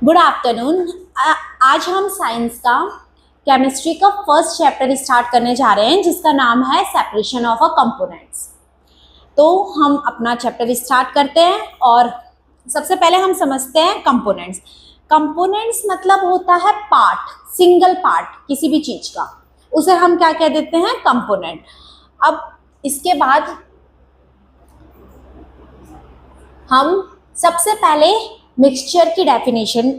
Good afternoon. आज हम science का केमिस्ट्री का फर्स्ट चैप्टर स्टार्ट करने जा रहे हैं जिसका नाम है सेपरेशन ऑफ अ कंपोनेंट्स। तो हम अपना चैप्टर स्टार्ट करते हैं और सबसे पहले हम समझते हैं कंपोनेंट्स। कंपोनेंट्स मतलब होता है पार्ट, सिंगल पार्ट किसी भी चीज का, उसे हम क्या कह देते हैं, कंपोनेंट। अब इसके बाद हम सबसे पहले मिक्सचर की डेफिनेशन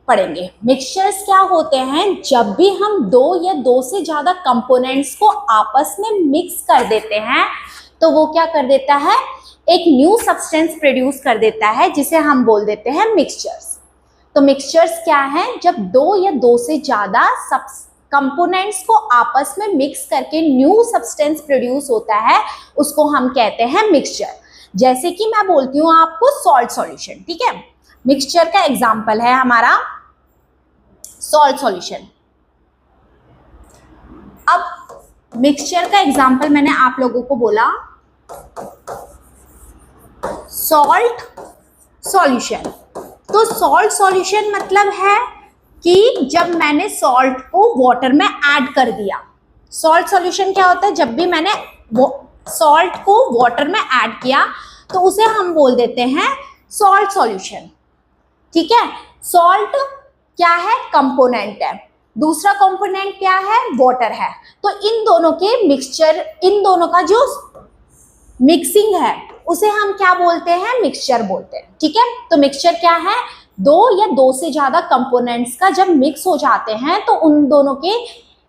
पढ़ेंगे। मिक्सचर्स क्या होते हैं? जब भी हम दो या दो से ज्यादा कंपोनेंट्स को आपस में मिक्स कर देते हैं तो वो क्या कर देता है, एक न्यू सब्सटेंस प्रोड्यूस कर देता है जिसे हम बोल देते हैं मिक्सचर्स। तो मिक्सचर्स क्या है? जब दो या दो से ज्यादा कंपोनेंट्स को आपस में मिक्स करके न्यू सब्सटेंस प्रोड्यूस होता है, उसको हम कहते हैं मिक्सचर। जैसे कि मैं बोलती हूँ आपको सॉल्ट सॉल्यूशन, ठीक है। मिक्सचर का एग्जांपल है हमारा सॉल्ट सॉल्यूशन। अब मिक्सचर का एग्जांपल मैंने आप लोगों को बोला सॉल्ट सॉल्यूशन। तो सॉल्ट सॉल्यूशन मतलब है कि जब मैंने सॉल्ट को वाटर में ऐड कर दिया। सॉल्ट सॉल्यूशन क्या होता है? जब भी मैंने सॉल्ट को वाटर में ऐड किया तो उसे हम बोल देते हैं सॉल्ट सॉल्यूशन, ठीक है। सॉल्ट क्या है? कंपोनेंट है। दूसरा कंपोनेंट क्या है? वाटर है। तो इन दोनों के मिक्सचर, इन दोनों का जो मिक्सिंग है उसे हम क्या बोलते हैं? मिक्सचर बोलते हैं, ठीक है। तो मिक्सचर क्या है? दो या दो से ज्यादा कंपोनेंट्स का जब मिक्स हो जाते हैं तो उन दोनों के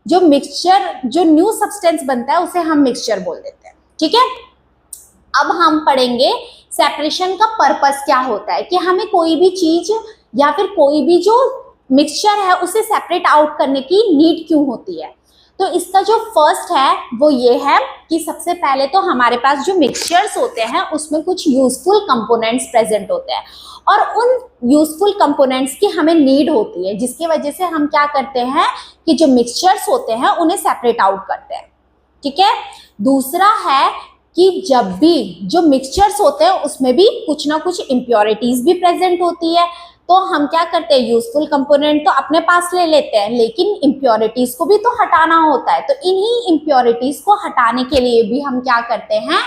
जो मिक्सचर, जो न्यू सब्सटेंस बनता है उसे हम मिक्सचर बोल देते हैं, ठीक है। अब हम पढ़ेंगे सेपरेशन का पर्पस क्या होता है, कि हमें कोई भी चीज या फिर कोई भी जो मिक्सचर है उसे सेपरेट आउट करने की नीड क्यों होती है। तो इसका जो फर्स्ट है वो ये है कि सबसे पहले तो हमारे पास जो मिक्सचर्स होते हैं उसमें कुछ यूजफुल कंपोनेंट्स प्रेजेंट होते हैं और उन यूजफुल कंपोनेंट्स की हमें नीड होती है, जिसकी वजह से हम क्या करते हैं कि जो मिक्सचर्स होते हैं उन्हें सेपरेट आउट करते हैं, ठीक है। दूसरा है कि जब भी जो मिक्सचर्स होते हैं उसमें भी कुछ ना कुछ इम्प्योरिटीज भी प्रेजेंट होती है, तो हम क्या करते हैं, यूजफुल कंपोनेंट तो अपने पास ले लेते हैं लेकिन इम्प्योरिटीज को भी तो हटाना होता है। तो इन्हीं इम्प्योरिटीज को हटाने के लिए भी हम क्या करते हैं,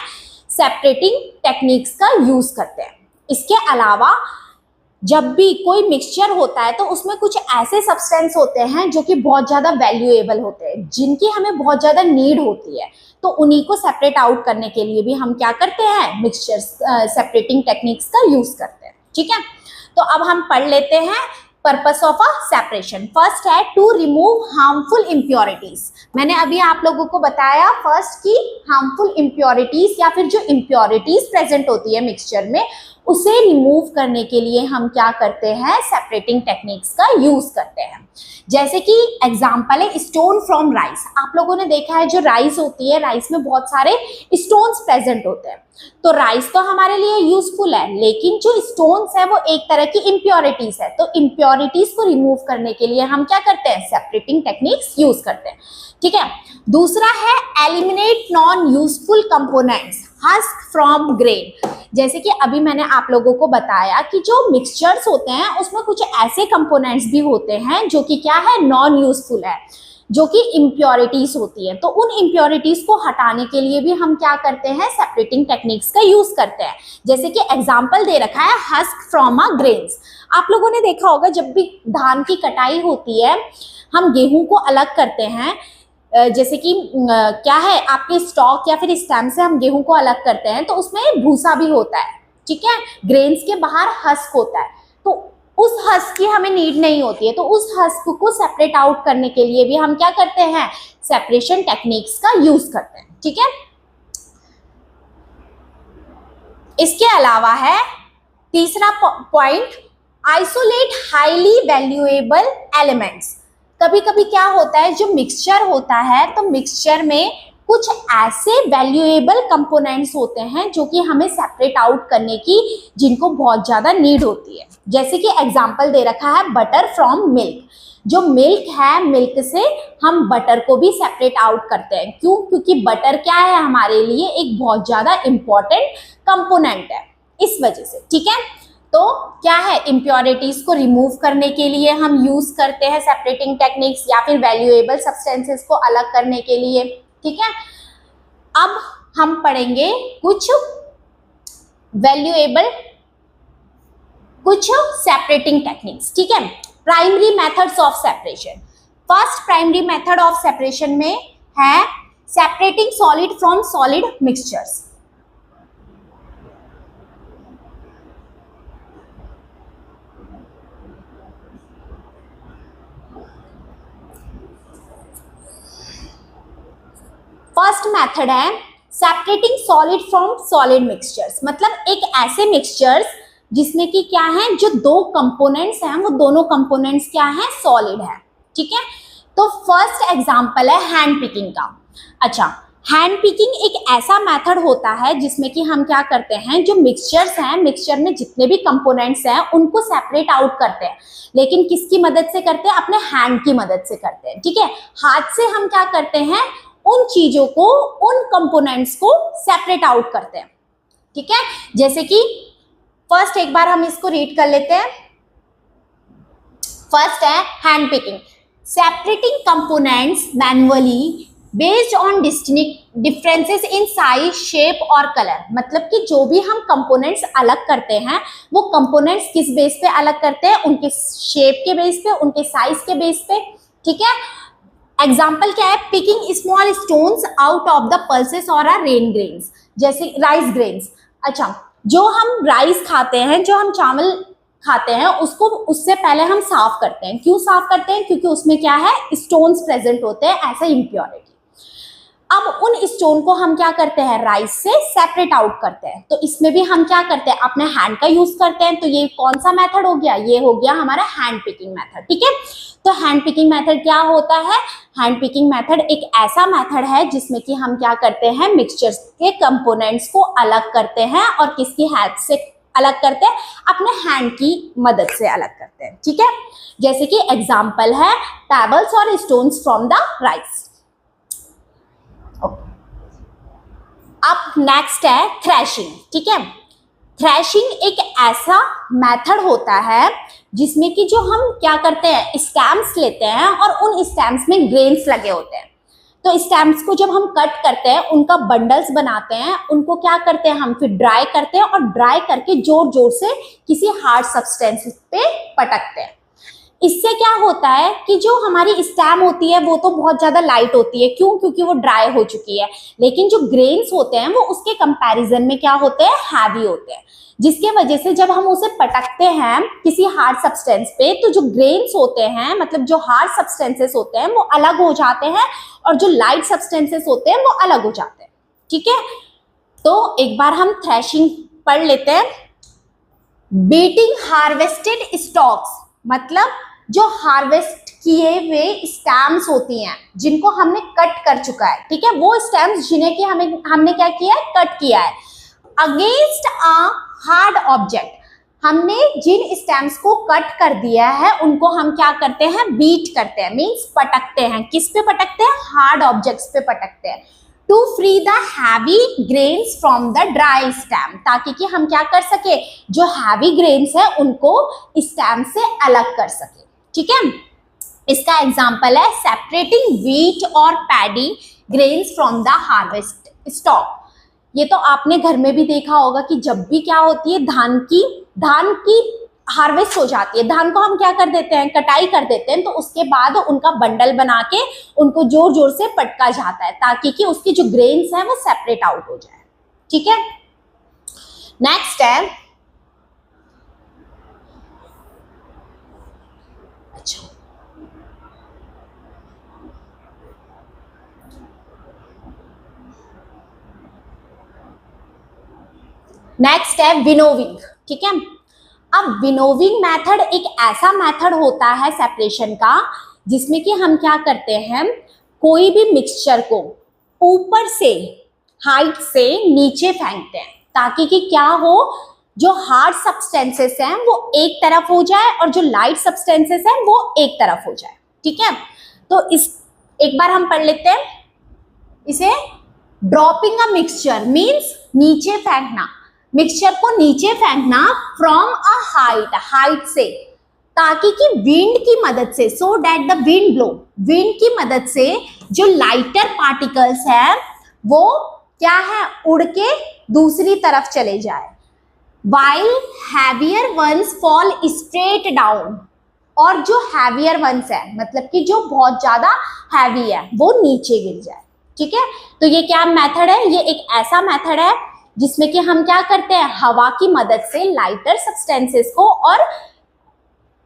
सेपरेटिंग टेक्निक्स का यूज करते हैं। इसके अलावा जब भी कोई मिक्सचर होता है तो उसमें कुछ ऐसे सब्सटेंस होते हैं जो कि बहुत ज्यादा वैल्यूएबल होते हैं, जिनकी हमें बहुत ज्यादा नीड होती है, तो उन्हीं को सेपरेट आउट करने के लिए भी हम क्या करते हैं, मिक्सचर सेपरेटिंग टेक्निक्स का यूज करते हैं, ठीक है। तो अब हम पढ़ लेते हैं purpose of a separation. First है टू रिमूव हार्मफुल इम्प्योरिटीज। मैंने अभी आप लोगों को बताया फर्स्ट की हार्मफुल इम्प्योरिटीज या फिर जो इम्प्योरिटीज प्रेजेंट होती है मिक्सचर में उसे रिमूव करने के लिए हम क्या करते हैं, सेपरेटिंग टेक्निक्स का यूज करते हैं। जैसे कि एग्जांपल है स्टोन फ्रॉम राइस। आप लोगों ने देखा है जो राइस होती है, राइस में बहुत सारे स्टोन्स प्रेजेंट होते हैं। तो राइस तो हमारे लिए यूजफुल है लेकिन जो स्टोन्स है वो एक तरह की इम्प्योरिटीज है। तो इम्प्योरिटीज को रिमूव करने के लिए हम क्या करते हैं, सेपरेटिंग टेक्निक्स यूज करते हैं, ठीक है। दूसरा है eliminate non useful components, husk from grain. जैसे कि अभी मैंने आप लोगों को बताया कि जो मिक्सचर्स होते हैं उसमें कुछ ऐसे कंपोनेंट्स भी होते हैं जो कि क्या है, नॉन यूजफुल है, जो कि इम्प्योरिटीज होती है। तो उन इम्प्योरिटीज को हटाने के लिए भी हम क्या करते हैं, सेपरेटिंग टेक्निक्स का यूज करते हैं। जैसे कि एग्जांपल दे रखा है हस्क फ्रॉम अ ग्रेन्स। आप लोगों ने देखा होगा जब भी धान की कटाई होती है हम गेहूं को अलग करते हैं, जैसे कि क्या है, आपके स्टॉक या फिर स्टेम से हम गेहूं को अलग करते हैं तो उसमें भूसा भी होता है, ठीक है। ग्रेन्स के बाहर हस्क होता है, तो उस हस्क की हमें नीड नहीं होती है। तो उस हस्क को सेपरेट आउट करने के लिए भी हम क्या करते हैं, सेपरेशन टेक्निक्स का यूज करते हैं, ठीक है। इसके अलावा है तीसरा point, isolate highly valuable elements. कभी कभी क्या होता है, जो मिक्सचर होता है तो मिक्सचर में कुछ ऐसे वैल्यूएबल कंपोनेंट्स होते हैं जो कि हमें सेपरेट आउट करने की, जिनको बहुत ज्यादा नीड होती है। जैसे कि एग्जांपल दे रखा है बटर फ्रॉम मिल्क। जो मिल्क है, मिल्क से हम बटर को भी सेपरेट आउट करते हैं। क्यों? क्योंकि बटर क्या है, हमारे लिए एक बहुत ज्यादा इंपॉर्टेंट कंपोनेंट है, इस वजह से, ठीक है। तो क्या है, इम्प्योरिटीज को रिमूव करने के लिए हम यूज करते हैं सेपरेटिंग टेक्निक्स, या फिर वैल्यूएबल सब्सटेंसेस को अलग करने के लिए। ठीक है, अब हम पढ़ेंगे कुछ वैल्यूएबल, कुछ सेपरेटिंग टेक्निक्स। ठीक है, primary methods of separation. First primary method of separation में है separating solid from solid mixtures. First method है separating solid from solid mixtures, मतलब एक ऐसे मिक्सचर्स जिसमें कि क्या है, जो दो कंपोनेंट्स हैं वो दोनों कंपोनेंट्स क्या हैं, सॉलिड है। ठीक है, तो फर्स्ट एग्जांपल है हैंड पिकिंग का। अच्छा, हैंड पिकिंग एक ऐसा मेथड होता है जिसमें कि हम क्या करते हैं, जो मिक्सचर्स हैं, मिक्सचर में जितने भी कंपोनेंट्स हैं उनको सेपरेट आउट करते हैं, लेकिन किसकी मदद से करते हैं, अपने हैंड की मदद से करते हैं। ठीक है, हाथ से हम क्या करते हैं, उन चीजों को, उन कंपोनेंट्स को सेपरेट आउट करते हैं। ठीक है, जैसे कि फर्स्ट एक बार हम इसको रीड कर लेते हैं। फर्स्ट है hand picking, separating components manually based on distinct differences in size, shape और कलर। मतलब कि जो भी हम कंपोनेंट्स अलग करते हैं वो कंपोनेंट्स किस बेस पे अलग करते हैं, उनके शेप के बेस पे, उनके साइज के बेस पे। ठीक है, एग्जाम्पल क्या है, picking small stones out of the pulses और रेन ग्रेन्स, जैसे राइस ग्रेन्स। अच्छा, जो हम राइस खाते हैं, जो हम चावल खाते हैं, उसको उससे पहले हम साफ करते हैं। क्यों साफ करते हैं, क्योंकि उसमें क्या है, स्टोन्स प्रेजेंट होते हैं, ऐसा इम्प्योरिटी। अब उन स्टोन को हम क्या करते हैं, राइस से सेपरेट आउट करते हैं। तो इसमें भी हम क्या करते हैं, अपने हैंड का यूज करते हैं। तो ये कौन सा मेथड हो गया, ये हो गया हमारा हैंड पिकिंग मेथड। ठीक है, तो हैंड पिकिंग मेथड क्या होता है, हैंड पिकिंग मेथड एक ऐसा मेथड है जिसमें कि हम क्या करते हैं, मिक्सचर्स के कंपोनेंट्स को अलग करते हैं, और किसकी हेल्प से अलग करते हैं, अपने हैंड की मदद से अलग करते हैं। ठीक है, जैसे कि एग्जांपल है पेबल्स और स्टोन्स फ्रॉम द राइस। अब नेक्स्ट है थ्रैशिंग। ठीक है, थ्रैशिंग एक ऐसा मेथड होता है जिसमें कि जो हम क्या करते हैं, स्टैम्प्स लेते हैं और उन स्टैम्प्स में ग्रेन्स लगे होते हैं। तो स्टैम्प्स को जब हम कट करते हैं, उनका बंडल्स बनाते हैं, उनको क्या करते हैं, हम फिर ड्राई करते हैं, और ड्राई करके जोर जोर से किसी हार्ड सब्सटेंस पे पटकते हैं। इससे क्या होता है कि जो हमारी स्टैम्प होती है वो तो बहुत ज्यादा लाइट होती है। क्यों, क्योंकि वो ड्राई हो चुकी है। लेकिन जो ग्रेन्स होते हैं वो उसके कंपैरिजन में क्या होते हैं, हैवी होते हैं, जिसके वजह से जब हम उसे पटकते हैं किसी हार्ड सब्सटेंस पे, तो जो ग्रेन्स होते हैं, मतलब जो हार्ड सब्सटेंसेस होते हैं वो अलग हो जाते हैं, और जो लाइट सब्सटेंसेस होते हैं वो अलग हो जाते हैं। ठीक है, तो एक बार हम थ्रैशिंग पढ़ लेते हैं। बीटिंग हार्वेस्टेड स्टॉक्स, मतलब जो हार्वेस्ट किए हुए स्टैम्प्स होती हैं जिनको हमने कट कर चुका है। ठीक है, वो स्टैम्प्स जिन्हें कि हमने क्या किया है, कट किया है, अगेंस्ट अ हार्ड ऑब्जेक्ट। हमने जिन स्टैम्प्स को कट कर दिया है उनको हम क्या करते हैं, बीट करते हैं, मींस पटकते हैं। किस पे पटकते हैं, हार्ड ऑब्जेक्ट्स पे पटकते हैं, to free the heavy grains from the dry stamp, ताकि कि हम क्या कर सके, जो हैवी ग्रेन्स है उनको स्टैम्प से अलग कर सके। ठीक है, इसका एग्जांपल है सेपरेटिंग व्हीट और paddy grains from the harvest stock. ये तो आपने घर में भी देखा होगा कि जब भी क्या होती है, धान की हार्वेस्ट हो जाती है, धान को हम क्या कर देते हैं, कटाई कर देते हैं, तो उसके बाद उनका बंडल बना के उनको जोर जोर से पटका जाता है, ताकि कि उसकी जो ग्रेन्स हैं वो सेपरेट आउट हो जाए। ठीक है, नेक्स्ट है, अच्छा, नेक्स्ट है विनोविंग। ठीक है, अब विनोविंग मेथड एक ऐसा मेथड होता है सेपरेशन का जिसमें कि हम क्या करते हैं, कोई भी मिक्सचर को ऊपर से, हाइट से नीचे फेंकते हैं, ताकि कि क्या हो, जो हार्ड सब्सटेंसेस हैं वो एक तरफ हो जाए और जो लाइट सब्सटेंसेस हैं वो एक तरफ हो जाए। ठीक है, तो इस एक बार हम पढ़ लेते हैं इसे। ड्रॉपिंग अ मिक्सचर मीन्स नीचे फेंकना, मिक्सचर को नीचे फेंकना फ्रॉम अ हाइट से, ताकि कि विंड की मदद से, so that the wind blow, wind की मदद से जो लाइटर पार्टिकल्स है वो क्या है, उड़ के दूसरी तरफ चले जाए। while heavier ones fall straight down, और जो हैवियर वंस है मतलब कि जो बहुत ज्यादा हैवी है वो नीचे गिर जाए। ठीक है, तो ये क्या मेथड है, ये एक ऐसा मेथड है जिसमें कि हम क्या करते हैं, हवा की मदद से लाइटर सब्सटेंसेस को और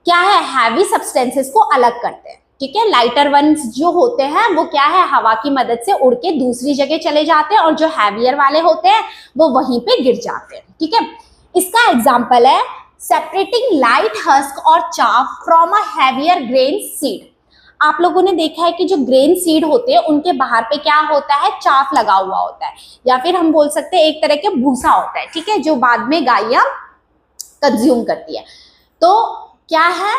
क्या है, हैवी सब्सटेंसेस को अलग करते हैं। ठीक है, लाइटर वंस जो होते हैं वो क्या है, हवा की मदद से उड़ के दूसरी जगह चले जाते हैं, और जो हैवियर वाले होते हैं वो वहीं पे गिर जाते हैं। ठीक है, इसका एग्जाम्पल है सेपरेटिंग लाइट हस्क और chaff from a heavier grain seed. आप लोगों ने देखा है कि जो ग्रेन सीड होते हैं उनके बाहर पे क्या होता है, चाफ लगा हुआ होता है, या फिर हम बोल सकते हैं एक तरह के भूसा होता है। ठीक है, जो बाद में गायें कंज्यूम करती है। तो क्या है,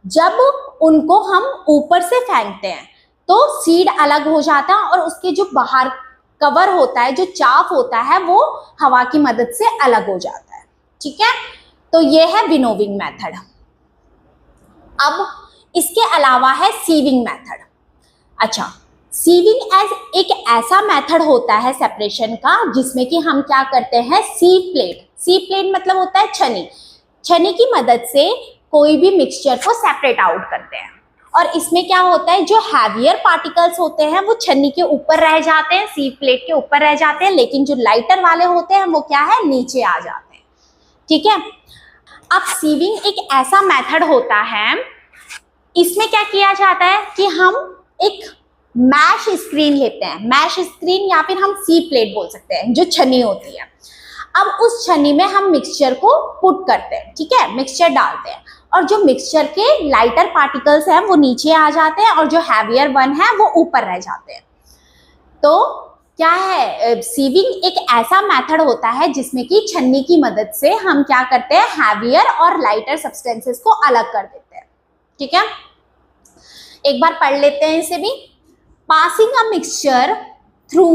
जब उनको हम ऊपर से फेंकते हैं तो सीड अलग हो जाता है और उसके जो बाहर कवर होता है, जो चाफ होता है, वो हवा की मदद से अलग हो जाता है। ठीक है, तो ये है विनोविंग मेथड। अब इसके अलावा है सीविंग मेथड। अच्छा, सीविंग एज एक ऐसा मेथड होता है सेपरेशन का जिसमें कि हम क्या करते हैं, सीव प्लेट, सीव प्लेट मतलब होता है छनी, छनी की मदद से कोई भी मिक्सचर को सेपरेट आउट करते हैं। और इसमें क्या होता है, जो हैवियर पार्टिकल्स होते हैं वो छन्नी के ऊपर रह जाते हैं, सीव प्लेट के ऊपर रह जाते हैं, लेकिन जो लाइटर वाले होते हैं वो क्या है, नीचे आ जाते हैं। ठीक है, अब सीविंग एक ऐसा मेथड होता है, इसमें क्या किया जाता है कि हम एक मैश स्क्रीन लेते हैं, मैश स्क्रीन या फिर हम सीव प्लेट बोल सकते हैं, जो छन्नी होती है। अब उस छन्नी में हम मिक्सचर को पुट करते हैं। ठीक है, मिक्सचर डालते हैं और जो मिक्सचर के लाइटर पार्टिकल्स हैं वो नीचे आ जाते हैं और जो हैवियर वन है वो ऊपर रह जाते हैं। तो क्या है, सीविंग एक ऐसा मेथड होता है जिसमें कि छन्नी की मदद से हम क्या करते हैं, हैवियर और लाइटर सब्सटेंसेस को अलग कर देते हैं। ठीक है, एक बार पढ़ लेते हैं इसे भी। Passing a mixture through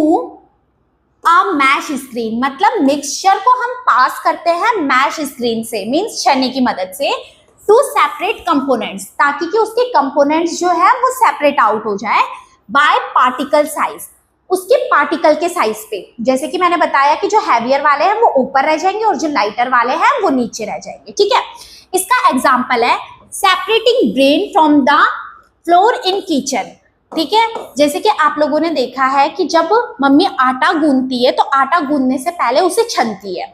a mesh screen, मतलब मिक्सचर को हम पास करते हैं मैश स्क्रीन से, मींस छन्नी की मदद से, टू सेपरेट कंपोनेंट्स, ताकि कि उसके कंपोनेंट्स जो है वो सेपरेट आउट हो जाए बाय पार्टिकल साइज, उसके पार्टिकल के साइज पे। जैसे कि मैंने बताया कि जो हैवियर वाले हैं वो ऊपर रह जाएंगे और जो लाइटर वाले हैं वो नीचे रह जाएंगे। ठीक है, इसका एग्जाम्पल है separating brain from the floor in kitchen. ठीक है, जैसे कि आप लोगों ने देखा है कि जब मम्मी आटा गूंथती है तो आटा गूंथने से पहले उसे छनती है,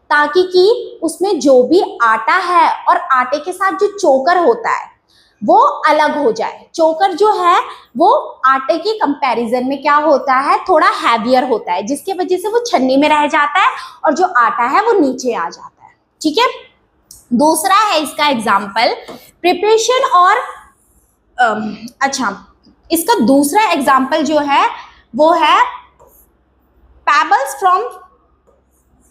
ताकि कि उसमें जो भी आटा है और आटे के साथ जो चोकर होता है वो अलग हो जाए। चोकर जो है वो आटे के कंपैरिजन में क्या होता है, थोड़ा हैवियर होता है, जिसके वजह से वो छन्नी में रह जाता है और जो आटा है वो नीचे आ जाता है। ठीक है, दूसरा है इसका एग्जाम्पल प्रिपरेशन और अच्छा, इसका दूसरा एग्जाम्पल जो है वो है पेबल्स फ्रॉम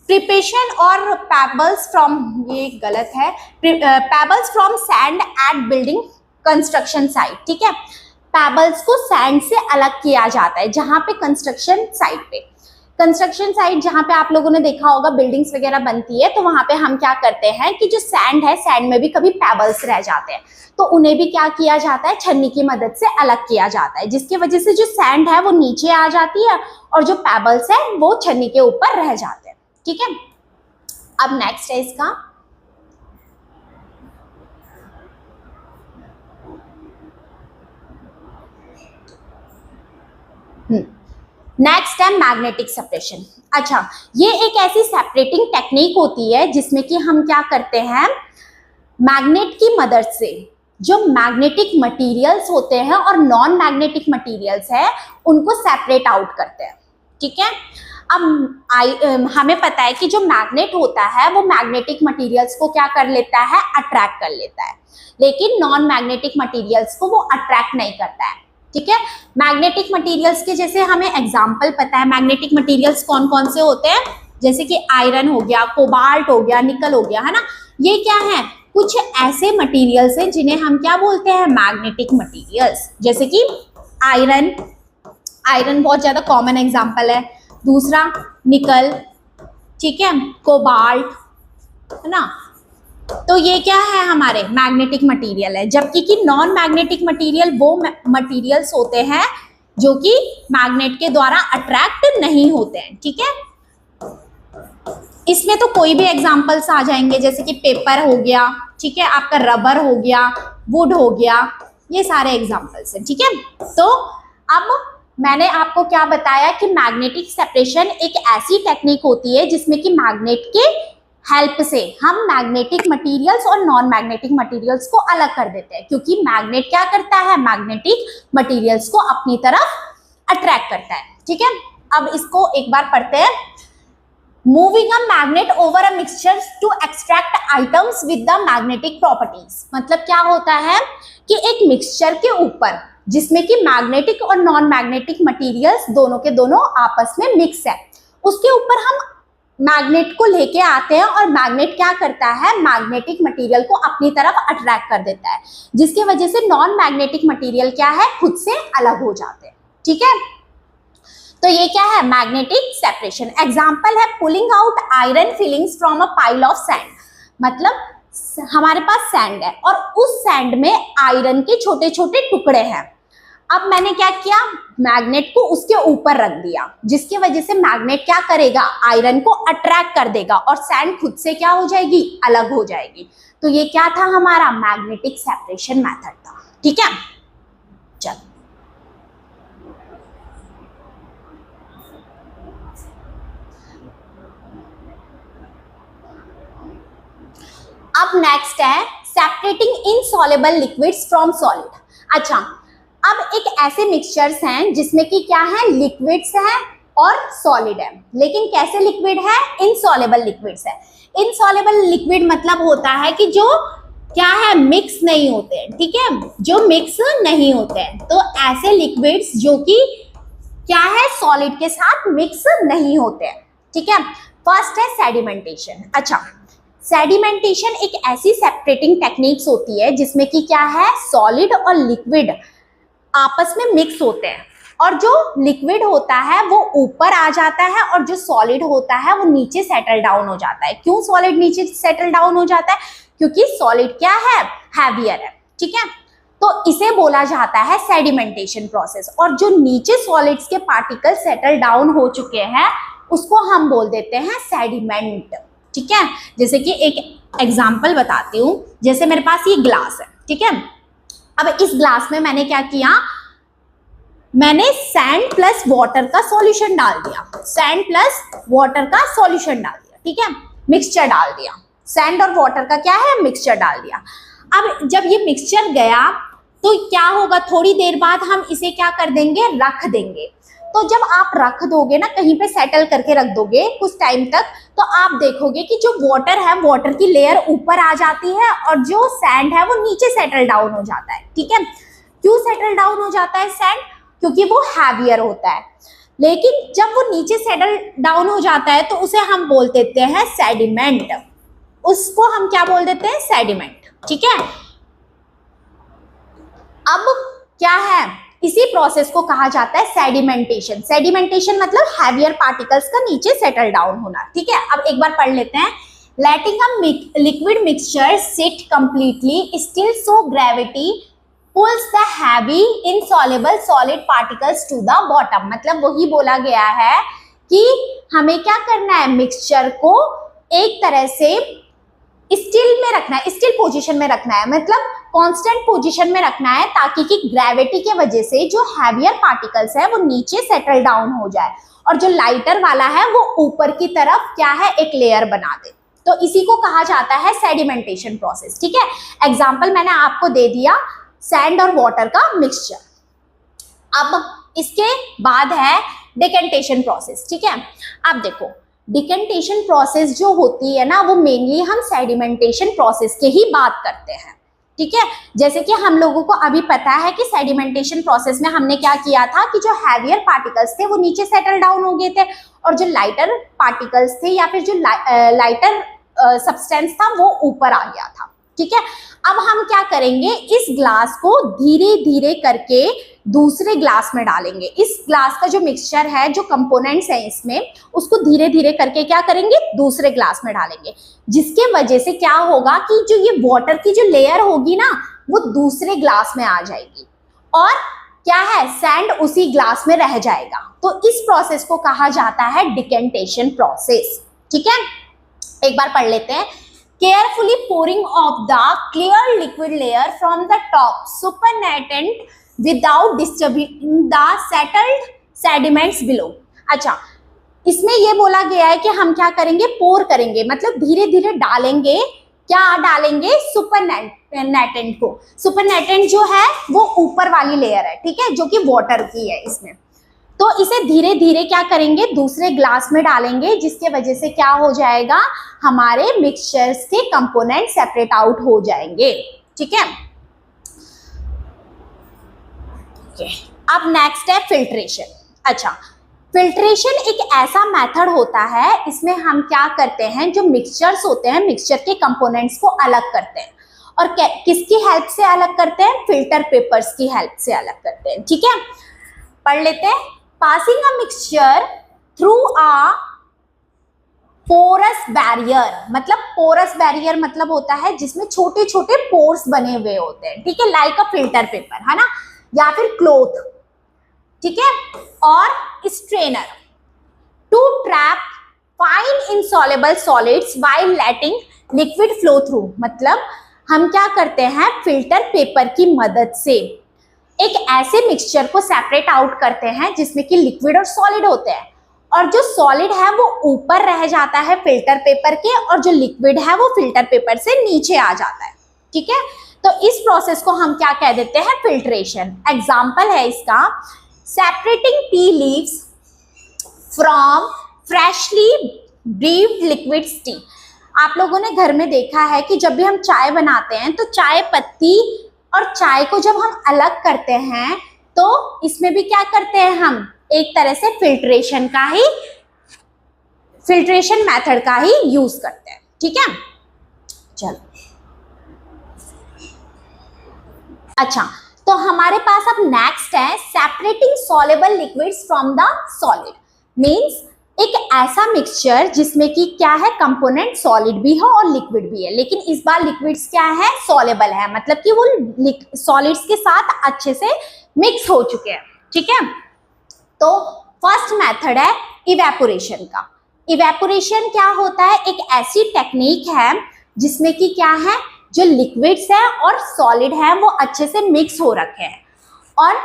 प्रिपरेशन और पेबल्स फ्रॉम, ये गलत है, pebbles from sand at building construction site. ठीक है, पेबल्स को सैंड से अलग किया जाता है जहां पे कंस्ट्रक्शन साइट पे, कंस्ट्रक्शन साइट जहां पे आप लोगों ने देखा होगा बिल्डिंग्स वगैरह बनती है, तो वहां पे हम क्या करते हैं कि जो सैंड है, सैंड में भी कभी पेबल्स रह जाते हैं, तो उन्हें भी क्या किया जाता है, छन्नी की मदद से अलग किया जाता है, जिसकी वजह से जो सैंड है वो नीचे आ जाती है और जो पेबल्स है वो छन्नी के ऊपर रह जाते हैं। ठीक है, अब नेक्स्ट है इसका नेक्स्ट है मैग्नेटिक सेपरेशन। अच्छा, ये एक ऐसी सेपरेटिंग टेक्निक होती है जिसमें कि हम क्या करते हैं, मैग्नेट की मदद से जो मैग्नेटिक मटेरियल्स होते हैं और नॉन मैग्नेटिक मटेरियल्स है उनको सेपरेट आउट करते हैं। ठीक है, अब हमें पता है कि जो मैग्नेट होता है वो मैग्नेटिक मटेरियल्स को क्या कर लेता है, अट्रैक्ट कर लेता है, लेकिन नॉन मैग्नेटिक मटेरियल्स को वो अट्रैक्ट नहीं करता है। ठीक है, मैग्नेटिक मटेरियल्स के जैसे हमें एग्जाम्पल पता है, मैग्नेटिक मटेरियल्स कौन कौन से होते हैं, जैसे कि आयरन हो गया, कोबाल्ट हो गया, निकल हो गया, है ना। ये क्या है, कुछ ऐसे मटेरियल्स हैं जिन्हें हम क्या बोलते हैं, मैग्नेटिक मटेरियल्स। जैसे कि आयरन बहुत ज्यादा कॉमन एग्जाम्पल है, दूसरा निकल। ठीक है, कोबाल्ट, है ना। तो ये क्या है, हमारे मैग्नेटिक मटेरियल है, जबकि कि नॉन मैग्नेटिक मटेरियल वो मटेरियल्स होते हैं जो कि मैग्नेट के द्वारा अट्रैक्ट नहीं होते हैं। ठीक है, इसमें तो कोई भी एग्जांपल्स आ जाएंगे, जैसे कि पेपर हो गया, ठीक है, आपका रबर हो गया, वुड हो गया, ये सारे एग्जांपल्स हैं। ठीक है, तो अब मैंने आपको क्या बताया कि मैग्नेटिक सेपरेशन एक ऐसी टेक्निक होती है जिसमें कि मैग्नेट के हेल्प से हम मैग्नेटिक मटेरियल्स और नॉन मैग्नेटिक मटेरियल्स को अलग कर देते हैं, क्योंकि मैग्नेट क्या करता है, मैग्नेटिक मटेरियल्स को अपनी तरफ अट्रैक्ट करता है। ठीक है, अब इसको एक बार पढ़ते हैं। Moving a magnet over a mixture to extract items with the magnetic properties, मतलब क्या होता है कि एक मिक्सचर के ऊपर जिसमें कि मैग्नेटिक और नॉन मैग्नेटिक मटेरियल्स दोनों के दोनों आपस में मिक्स है, उसके ऊपर हम मैग्नेट को लेके आते हैं और मैग्नेट क्या करता है, मैग्नेटिक मटेरियल को अपनी तरफ अट्रैक्ट कर देता है, जिसकी वजह से नॉन मैग्नेटिक मटेरियल क्या है, खुद से अलग हो जाते हैं। ठीक है, तो ये क्या है, मैग्नेटिक सेपरेशन। एग्जांपल है pulling out iron filings from a pile of sand, मतलब हमारे पास सैंड है और उस सैंड में आयरन के छोटे छोटे टुकड़े हैं। अब मैंने क्या किया, मैग्नेट को उसके ऊपर रख दिया, जिसकी वजह से मैग्नेट क्या करेगा, आयरन को अट्रैक्ट कर देगा और सैंड खुद से क्या हो जाएगी, अलग हो जाएगी। तो ये क्या था, हमारा मैग्नेटिक सेपरेशन मेथड था। ठीक है, चलो अब नेक्स्ट है separating insoluble liquids from solid. अच्छा, अब एक ऐसे मिक्सचर्स हैं जिसमें कि क्या है, लिक्विड्स हैं और सॉलिड है, लेकिन कैसे लिक्विड है, इनसॉल्युबल लिक्विड्स है। इनसॉल्युबल लिक्विड मतलब होता है कि जो क्या है, मिक्स नहीं होते हैं। ठीक है, जो मिक्स नहीं होते हैं, तो ऐसे लिक्विड्स जो कि क्या है, सॉलिड के साथ मिक्स नहीं होते हैं। ठीक है, फर्स्ट है सेडिमेंटेशन। अच्छा, सेडिमेंटेशन एक ऐसी सेपरेटिंग टेक्निक्स होती है जिसमें कि क्या है, सॉलिड और लिक्विड आपस में मिक्स होते हैं और जो लिक्विड होता है वो ऊपर आ जाता है और जो सॉलिड होता है वो नीचे सेटल डाउन हो जाता है। क्यों सॉलिड नीचे सेटल डाउन हो जाता है, क्योंकि सॉलिड क्या है, हैवियर है। ठीक है, तो इसे बोला जाता है सेडिमेंटेशन प्रोसेस। और जो नीचे सॉलिड्स के पार्टिकल सेटल डाउन हो चुके हैं उसको हम बोल देते हैं सेडिमेंट। ठीक है, जैसे कि एक एग्जांपल बताती हूँ, जैसे मेरे पास ये ग्लास है। ठीक है, अब इस ग्लास में मैंने क्या किया, मैंने सैंड प्लस वाटर का सॉल्यूशन डाल दिया, सैंड प्लस वाटर का सॉल्यूशन डाल दिया। ठीक है, मिक्सचर डाल दिया, सैंड और वाटर का क्या है, मिक्सचर डाल दिया। अब जब ये मिक्सचर गया तो क्या होगा, थोड़ी देर बाद हम इसे क्या कर देंगे, रख देंगे। तो जब आप रख दोगे ना, कहीं पे सेटल करके रख दोगे कुछ टाइम तक, तो आप देखोगे कि जो वाटर है, वाटर की लेयर ऊपर आ जाती है और जो सैंड है वो नीचे सेटल डाउन हो जाता है। ठीक है, क्यों सेटल डाउन हो जाता है सैंड, क्योंकि वो हैवियर होता है। लेकिन जब वो नीचे सेटल डाउन हो जाता है तो उसे हम बोल देते हैं सेडिमेंट, उसको हम क्या बोल देते हैं, सेडिमेंट। ठीक है, अब क्या है, इसी प्रोसेस को कहा जाता है सेडिमेंटेशन। सेडिमेंटेशन मतलब हैवियर पार्टिकल्स का नीचे सेटल डाउन होना। ठीक है, अब एक बार पढ़ लेते हैं। Letting a liquid mixture sit completely still so gravity pulls the heavy insoluble solid particles to the bottom, मतलब वही बोला गया है कि हमें क्या करना है, मिक्सचर को एक तरह से स्टिल में रखना है, स्टिल पोजीशन में रखना है, मतलब कांस्टेंट पोजीशन में रखना है, ताकि कि ग्रेविटी के वजह से जो हैवियर पार्टिकल्स है वो नीचे सेटल डाउन हो जाए और जो लाइटर वाला है वो ऊपर की तरफ क्या है, एक लेयर बना दे। तो इसी को कहा जाता है सेडिमेंटेशन प्रोसेस। ठीक है, एग्जाम्पल मैंने आपको दे दिया, सैंड और वाटर का मिक्सचर। अब इसके बाद है डिकेंटेशन प्रोसेस। ठीक है, अब देखो डिकेंटेशन प्रोसेस जो होती है ना, वो मेनली हम सेडिमेंटेशन प्रोसेस के ही बात करते हैं। ठीक है, जैसे कि हम लोगों को अभी पता है कि सेडिमेंटेशन प्रोसेस में हमने क्या किया था कि जो हैवियर पार्टिकल्स थे वो नीचे सेटल डाउन हो गए थे और जो लाइटर पार्टिकल्स थे या फिर जो लाइटर सब्सटेंस था वो ऊपर आ गया था। ठीक है। अब हम क्या करेंगे, इस ग्लास को धीरे धीरे करके दूसरे ग्लास में डालेंगे। इस ग्लास का जो मिक्सचर है, जो कंपोनेंट्स हैं इसमें, उसको धीरे धीरे करके क्या करेंगे, दूसरे ग्लास में डालेंगे, जिसके वजह से क्या होगा कि जो ये वाटर की जो लेयर होगी ना, वो दूसरे ग्लास में आ जाएगी और क्या है, सैंड उसी ग्लास में रह जाएगा। तो इस प्रोसेस को कहा जाता है डिकेंटेशन प्रोसेस। ठीक है, एक बार पढ़ लेते हैं। Carefully pouring of the clear liquid layer from the top supernatant without disturbing the settled sediments below। अच्छा, इसमें ये बोला गया है कि हम क्या करेंगे, पोर करेंगे, मतलब धीरे धीरे डालेंगे। क्या डालेंगे, सुपरनेटेंट को। सुपरनेटेंट जो है वो ऊपर वाली लेयर है, ठीक है, जो कि वाटर की है इसमें। तो इसे धीरे धीरे क्या करेंगे, दूसरे ग्लास में डालेंगे, जिसके वजह से क्या हो जाएगा, हमारे मिक्सचर्स के कंपोनेंट सेपरेट आउट हो जाएंगे। ठीक है, अब नेक्स्ट है फिल्ट्रेशन। अच्छा, फिल्ट्रेशन एक ऐसा मेथड होता है, इसमें हम क्या करते हैं, जो मिक्सचर्स होते हैं, मिक्सचर के कंपोनेंट्स को अलग करते हैं। और किसकी हेल्प से अलग करते हैं, फिल्टर पेपर्स की हेल्प से अलग करते हैं। ठीक है, पढ़ लेते हैं। Passing a mixture through a porous barrier, मतलब पोरस बैरियर मतलब होता है जिसमें छोटे छोटे पोर्स बने हुए होते हैं। ठीक है, लाइक अ फिल्टर पेपर, है ना, या फिर क्लॉथ। ठीक है, और strainer to trap fine insoluble solids while letting liquid flow through, मतलब हम क्या करते हैं, फिल्टर पेपर की मदद से एक ऐसे मिक्सचर को सेपरेट आउट करते हैं जिसमें कि लिक्विड और सॉलिड होते हैं, और जो सॉलिड है वो ऊपर रह जाता है फिल्टर पेपर के, और जो लिक्विड है वो फिल्टर पेपर से नीचे आ जाता है। ठीक है, तो इस प्रोसेस को हम क्या कह देते हैं, फिल्ट्रेशन। एग्जांपल है इसका, separating tea leaves from freshly brewed liquid tea. आप लोगों ने घर में देखा है कि जब भी हम चाय बनाते हैं तो चाय पत्ती और चाय को जब हम अलग करते हैं तो इसमें भी क्या करते हैं, हम एक तरह से फिल्ट्रेशन मेथड का ही यूज करते हैं। ठीक है, चलो। अच्छा, तो हमारे पास अब नेक्स्ट है separating soluble liquids from the solid. Means एक ऐसा मिक्सचर जिसमें कि क्या है, कंपोनेंट सॉलिड भी हो और लिक्विड भी है, लेकिन इस बार लिक्विड्स क्या है, सॉल्युबल है, मतलब कि वो सॉलिड्स के साथ अच्छे से मिक्स हो चुके हैं। ठीक है, तो फर्स्ट मेथड है इवेपोरेशन का। इवेपोरेशन क्या होता है, एक ऐसी टेक्निक है जिसमें कि क्या है, जो लिक्विड्स है और सॉलिड है वो अच्छे से मिक्स हो रखे हैं, और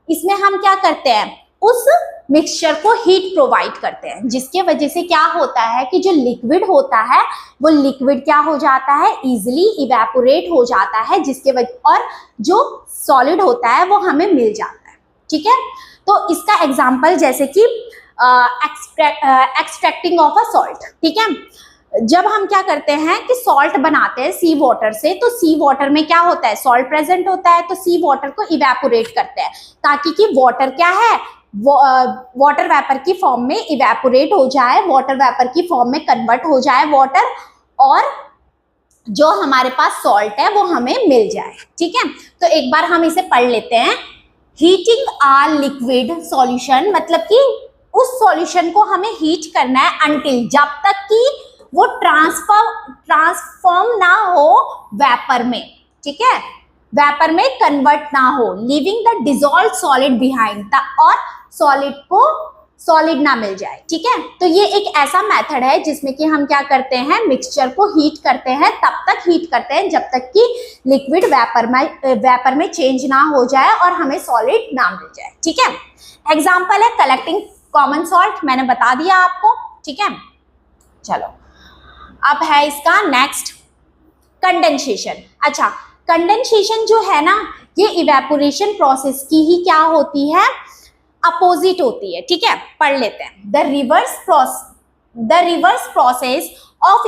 इसमें हम क्या करते हैं, उस मिक्सचर को हीट प्रोवाइड करते हैं, जिसके वजह से क्या होता है कि जो लिक्विड होता है वो लिक्विड क्या हो जाता है, इजीली इवेपोरेट हो जाता है, जिसके वजह, और जो सॉलिड होता है वो हमें मिल जाता है। ठीक है, तो इसका एग्जांपल जैसे कि एक्सट्रैक्टिंग ऑफ अ सॉल्ट। ठीक है, जब हम क्या करते हैं कि सॉल्ट बनाते हैं सी वाटर से, तो सी वाटर में क्या होता है, सॉल्ट प्रेजेंट होता है, तो सी वाटर को इवेपोरेट करते हैं ताकि कि वाटर क्या है, वाटर वेपर की फॉर्म में इवेपोरेट हो जाए, वाटर वेपर की फॉर्म में कन्वर्ट हो जाए वाटर, और जो हमारे पास सॉल्ट है वो हमें मिल जाए। ठीक है, तो एक बार हम इसे पढ़ लेते हैं। हीटिंग अ लिक्विड सॉल्यूशन, मतलब कि उस सॉल्यूशन को हमें हीट करना है अंटिल, जब तक कि वो ट्रांसफॉर्म ना हो वेपर में। ठीक है, वेपर में कन्वर्ट ना हो, leaving the dissolved solid behind, और सॉलिड को सॉलिड ना मिल जाए। ठीक है, तो ये एक ऐसा मेथड है जिसमें कि हम क्या करते हैं, मिक्सचर को हीट करते हैं, तब तक हीट करते हैं जब तक कि लिक्विड वेपर में चेंज ना हो जाए और हमें सॉलिड ना मिल जाए। ठीक है, एग्जांपल है कलेक्टिंग कॉमन सॉल्ट, मैंने बता दिया आपको। ठीक है, चलो अब है इसका नेक्स्ट कंडेंसेशन। अच्छा, कंडेंसेशन जो है ना, ये इवेपोरेशन प्रोसेस की ही क्या होती है, अपोजिट होती है। ठीक है, पढ़ लेते हैं। The reverse process of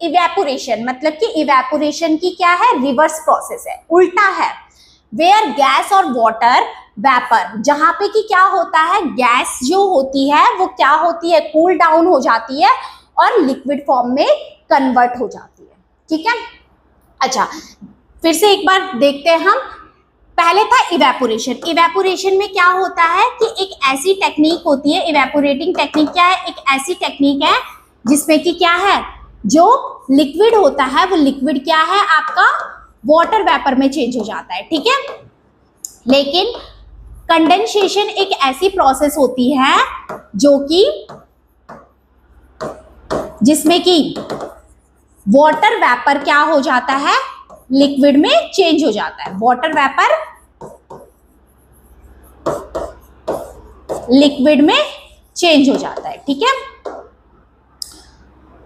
evaporation, मतलब कि इवेपोरेशन की क्या है, रिवर्स प्रोसेस है, उल्टा है। वेयर गैस और वाटर वेपर, जहां पे कि क्या होता है, गैस जो होती है वो क्या होती है, कूल डाउन हो जाती है और लिक्विड फॉर्म में कन्वर्ट हो जाती है। ठीक है, अच्छा, फिर से एक बार देखते हैं हम। पहले था इवेपोरेशन। इवेपोरेशन में क्या होता है कि एक ऐसी टेक्निक होती है, इवेपोरेटिंग टेक्निक क्या है, एक ऐसी टेक्निक है जिसमें कि क्या है, जो लिक्विड होता है वो लिक्विड क्या है आपका वाटर वेपर में चेंज हो जाता है, ठीक है। लेकिन कंडेंसेशन एक ऐसी प्रोसेस होती है जो कि जिसमें कि वाटर वेपर क्या हो जाता है, लिक्विड में चेंज हो जाता है। वाटर वेपर लिक्विड में चेंज हो जाता है, ठीक है।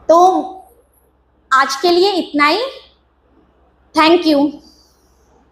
तो आज के लिए इतना ही। Thank you.